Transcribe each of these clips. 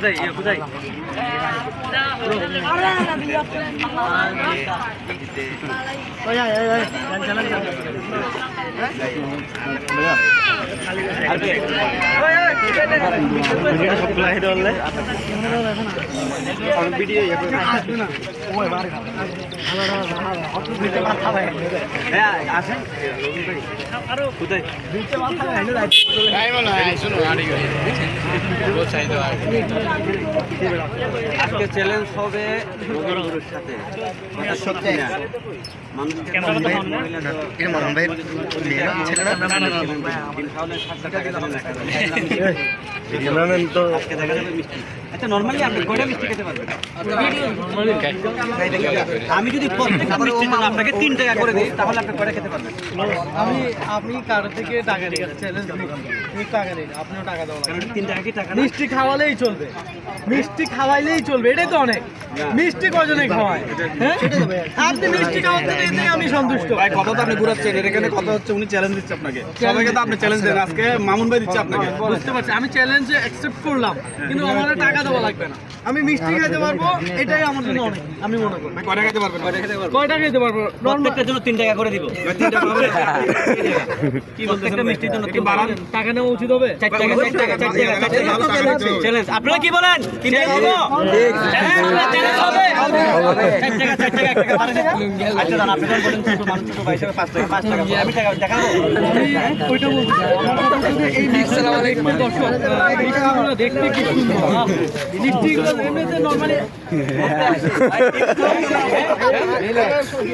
কোথায় কোথায় আজকে চ্যালেঞ্জ হবে রবির সাথে আচ্ছা নর্মালি আপনি কয়টা মিষ্টি খেতে পারবেন? আমি যদি প্রত্যেকটা মিষ্টির জন্য আপনাকে 3 টাকা করে দিই তাহলে আপনি কয়টা খেতে পারবেন? আপনি কারো থেকে টাকা নিয়ে চ্যালেঞ্জ টাকা নিন, আপনিও টাকা দেওয়া কারণ 3 টাকা কি টাকা না? মিষ্টি খাওয়ালেই চলবে, মিষ্টি খাওয়াইলেই চলবে, এটাই তো অনেক। মিষ্টি কজনে খাওয়ায়? হ্যাঁ আপনি মিষ্টি খাওয়াতে এতে আমি সন্তুষ্ট। ভাই কথা তো আপনি ঘুরাচ্ছেন, এখানে কথা হচ্ছে উনি চ্যালেঞ্জ দিচ্ছে আপনাকে, সবাইকে তো আপনি চ্যালেঞ্জ দেন, আজকে মামুন ভাই দিচ্ছে আপনাকে। বুঝতে পারছি, আমি চ্যালেঞ্জে অ্যাকসেপ্ট করলাম, কিন্তু আমার টাকা দেওয়া লাগবে না, আমি মিষ্টি খেতে পারবো, এটাই আমার জন্য অনেক। আমি মনে করি ভাই কয়টা খেতে পারবেন? কয়টা খেতে পারবো? প্রত্যেকটার জন্য 3 টাকা করে দিব। 3 টাকা হবে কি প্রত্যেকটা মিষ্টির জন্য 3 বাড়ান। টাকা নেওয়া উচিত হবে। 4 টাকা 4 টাকা 4 টাকা চ্যালেঞ্জ। আপনারা কি বলেন? 3 টাকা দিব? চ্যালেঞ্জ হবে। 4 টাকা 4 টাকা 1 টাকা বাড়ান। আচ্ছা দাঁড়ান, আপনি যখন বলেন ছোট মানুষ ছোট ভাই হিসেবে 5 টাকা আমি টাকা দেখাবো। আমি ওইটা বলছি, এই মিক্সগুলো দেখতে দর্শক, মিষ্টিগুলো দেখতে কি সুন্দর। মিষ্টিগুলো এমনিতে নরমালি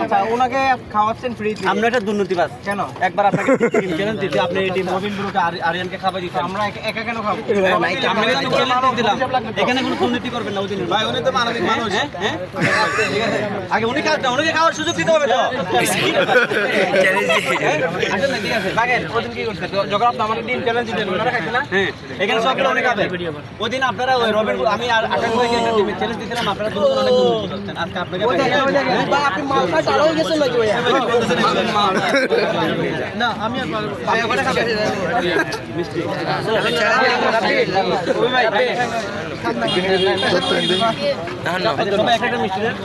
আচ্ছা ওনাকে খাওয়াচ্ছেন ফ্রি। আমরা এটা দুর্নীতিবাজ। কেন? একবার আপনাকে চ্যালেঞ্জ দিতে আপনি এই মবিন ব্রোকে আরিয়ানকে খাবার দিতে আমরা একা কেন খাবো? আমরা তো চ্যালেঞ্জ দিলাম, এখানে কোনো দুর্নীতি করবেন না। ওদিন ভাই উনি তো মানবিক মানুষ। হ্যাঁ ঠিক আছে, আগে উনি খাওয়াচ্ছেন, উনিকে খাওয়ার সুযোগ দিতে হবে তো। আচ্ছা ঠিক আছে, বাগের ওদিন কি করতে যখন আপনি আমাকে দিন চ্যালেঞ্জ দিলেন ওনারা খাইছে না? হ্যাঁ এখানে সবগুলো উনি খাবে। ওদিন আপনারা ওই রবিন আমি আর আকাশ ভাইকে একটা চ্যালেঞ্জ দিয়েছিলাম, আপনারা দুজন অনেক দুর্নীতি করতেন। আজকে আপনাকে আপনি মালটা চালু হয়ে গেছেন নাকি ভাইয়া? না আমি আর ভাই ওটা খাবে মিষ্টি। ওই ভাই সবাই একটা মিষ্টি দেন।